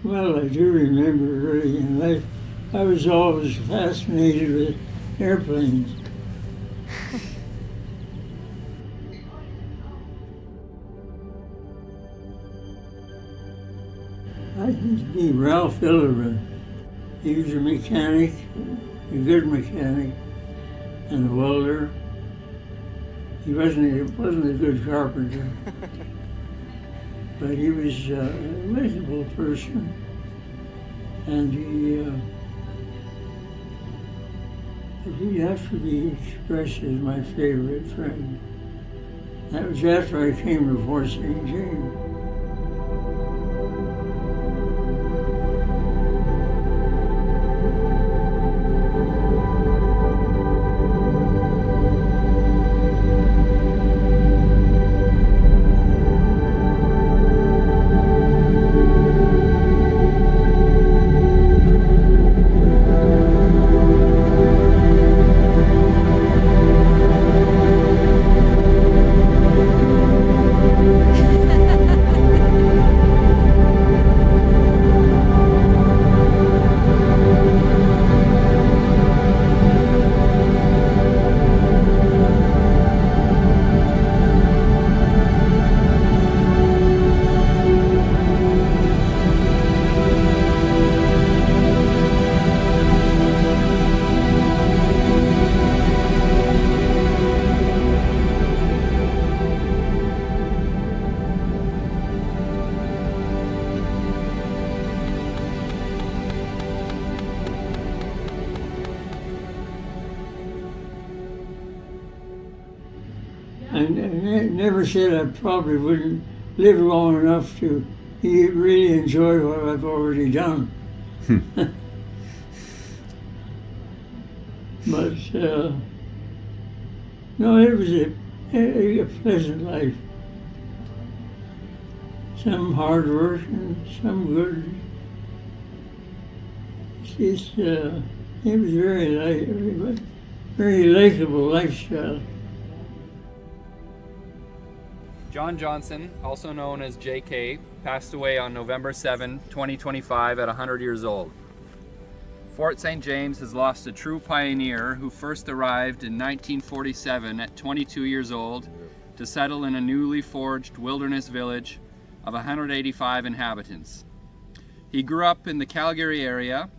Well, I do remember early in life, I was always fascinated with airplanes. I think he Ralph Illivan. He was a mechanic, a good mechanic, and a welder. He wasn't a good carpenter, but he was a likable person, and he'd have to be expressed as my favorite friend. That was after I came to Fort St. James. I never said I probably wouldn't live long enough to really enjoy what I've already done. But no, it was a pleasant life. Some hard work and some good. It was very likable lifestyle. John Johnson, also known as J.K., passed away on November 7, 2025 at 100 years old. Fort St. James has lost a true pioneer who first arrived in 1947 at 22 years old to settle in a newly forged wilderness village of 185 inhabitants. He grew up in the Calgary area,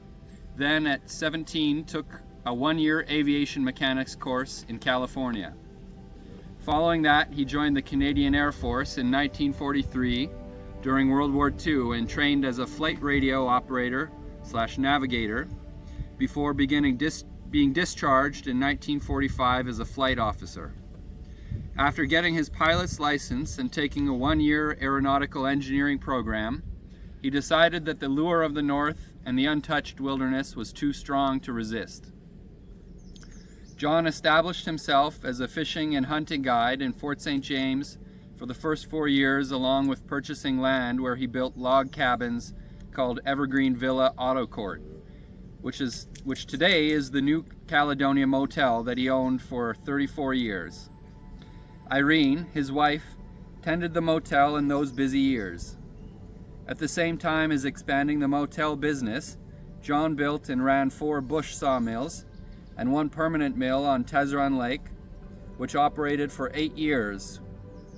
then at 17 took a one-year aviation mechanics course in California. Following that, he joined the Canadian Air Force in 1943 during World War II and trained as a flight radio operator / navigator before being discharged in 1945 as a flight officer. After getting his pilot's license and taking a one-year aeronautical engineering program, he decided that the lure of the North and the untouched wilderness was too strong to resist. John established himself as a fishing and hunting guide in Fort St. James for the first 4 years, along with purchasing land where he built log cabins called Evergreen Villa Auto Court, which today is the New Caledonia Motel that he owned for 34 years. Irene, his wife, tended the motel in those busy years. At the same time as expanding the motel business, John built and ran 4 bush sawmills and 1 permanent mill on Tezeron Lake, which operated for 8 years,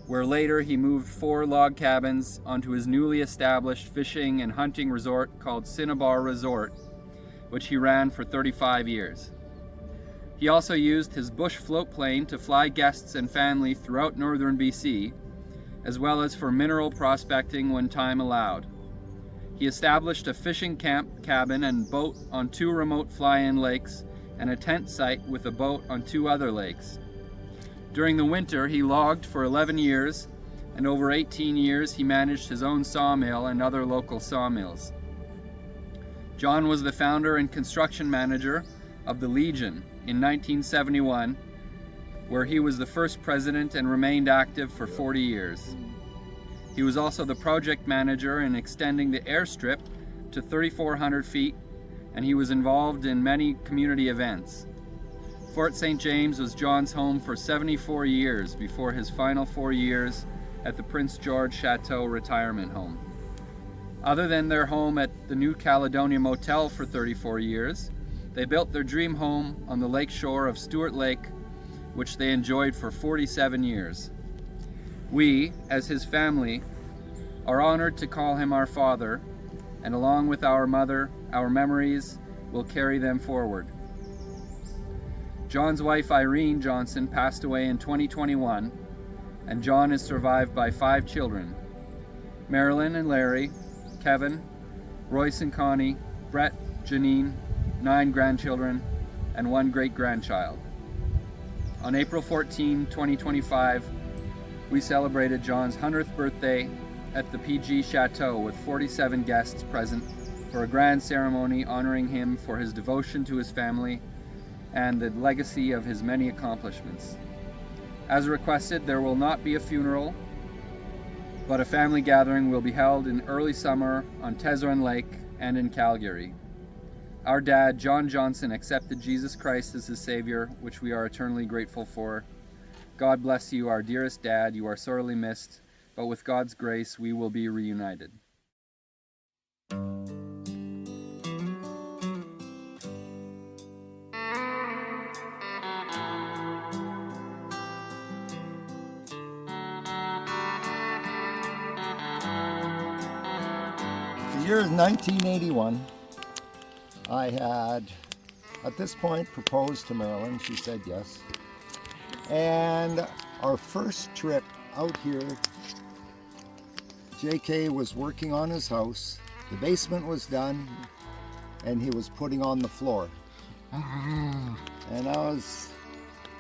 where later he moved 4 log cabins onto his newly established fishing and hunting resort called Cinnabar Resort, which he ran for 35 years. He also used his bush float plane to fly guests and family throughout northern BC, as well as for mineral prospecting when time allowed. He established a fishing camp, cabin, and boat on 2 remote fly-in lakes and a tent site with a boat on 2 other lakes. During the winter, he logged for 11 years, and over 18 years he managed his own sawmill and other local sawmills. John was the founder and construction manager of the Legion in 1971, where he was the first president and remained active for 40 years. He was also the project manager in extending the airstrip to 3,400 feet, and he was involved in many community events. Fort St. James was John's home for 74 years before his final 4 years at the Prince George Chateau retirement home. Other than their home at the New Caledonia Motel for 34 years, they built their dream home on the lake shore of Stewart Lake, which they enjoyed for 47 years. We, as his family, are honored to call him our father, and along with our mother, our memories will carry them forward. John's wife Irene Johnson passed away in 2021, and John is survived by 5 children: Marilyn and Larry, Kevin, Royce and Connie, Brett, Janine, 9 grandchildren, and 1 great-grandchild. On April 14, 2025, we celebrated John's 100th birthday at the PG Chateau with 47 guests present for a grand ceremony honoring him for his devotion to his family and the legacy of his many accomplishments. As requested, there will not be a funeral, but a family gathering will be held in early summer on Tezoran Lake and in Calgary. Our dad, John Johnson, accepted Jesus Christ as his Savior, which we are eternally grateful for. God bless you, our dearest dad. You are sorely missed, but with God's grace, we will be reunited. The year is 1981. I had, at this point, proposed to Marilyn. She said yes. And our first trip out here, JK was working on his house. The basement was done, and he was putting on the floor. And I was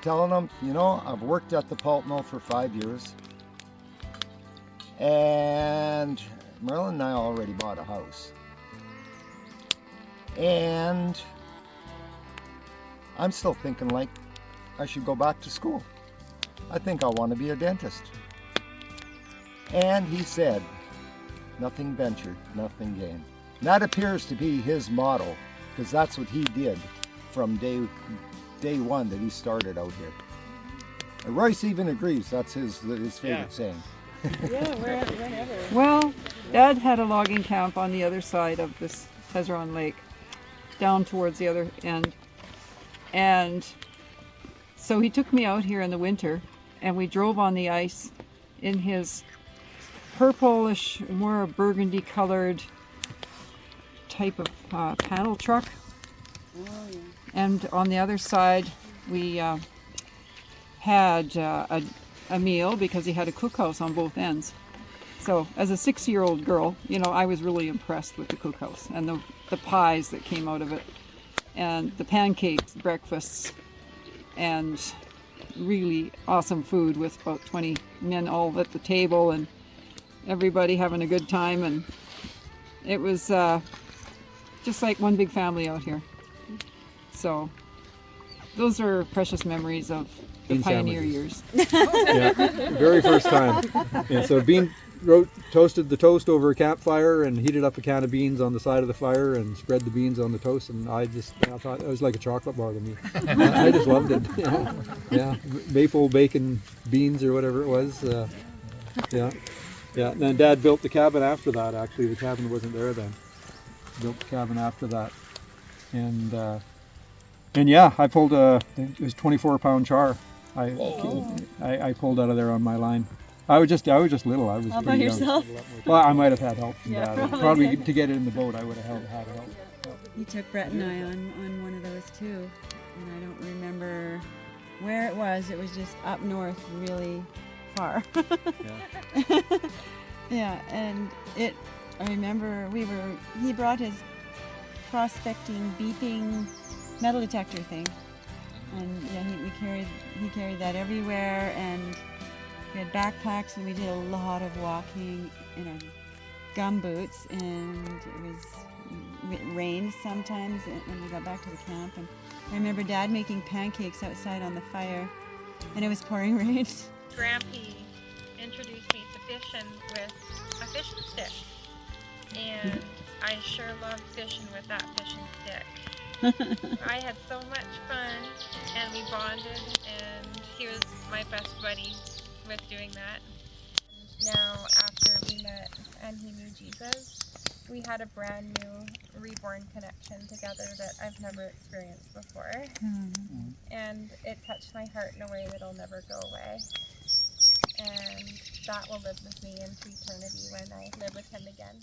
telling him, you know, I've worked at the pulp mill for 5 years. And Marilyn and I already bought a house. And I'm still thinking like I should go back to school. I think I want to be a dentist. And he said, nothing ventured, nothing gained. And that appears to be his motto, because that's what he did from day one that he started out here. And Royce even agrees that's his favorite saying. Yeah, whenever. Well, Dad had a logging camp on the other side of this Tezoran Lake, down towards the other end. And so he took me out here in the winter, and we drove on the ice in his purplish, more burgundy colored type of panel truck. Oh, yeah. And on the other side, we had a meal because he had a cookhouse on both ends. So as a 6-year-old girl, you know, I was really impressed with the cookhouse and the pies that came out of it, and the pancakes, breakfasts, and really awesome food with about 20 men all at the table and everybody having a good time. And it was just like one big family out here. So those are precious memories of the Bean pioneer sandwiches. years. Yeah, very first time. And so toasted the toast over a campfire and heated up a can of beans on the side of the fire and spread the beans on the toast, and I thought it was like a chocolate bar to me. I just loved it. You know? Yeah, maple bacon beans or whatever it was. Yeah. And then Dad built the cabin after that. Actually, the cabin wasn't there then. Built the cabin after that, and yeah, I pulled it was 24-pound char. I pulled out of there on my line. I was just little. I was How about pretty young. yourself? Well, I might have had help from Yeah, Dad. probably. To get it in the boat, I would have had help. You took Brett and I on one of those too, and I don't remember where it was. It was just up north, really far. Yeah. Yeah, and I remember he brought his prospecting beeping metal detector thing, and yeah, he carried that everywhere, and we had backpacks, and we did a lot of walking in our gum boots, and it rained sometimes when we got back to the camp. And I remember Dad making pancakes outside on the fire, and it was pouring rain. Grampy introduced me to fishing with a fishing stick, and I sure loved fishing with that fishing stick. I had so much fun, and we bonded, and he was my best buddy with doing that. Now, after we met and he knew Jesus, we had a brand new reborn connection together that I've never experienced before. And it touched my heart in a way that'll never go away. And that will live with me into eternity when I live with him again.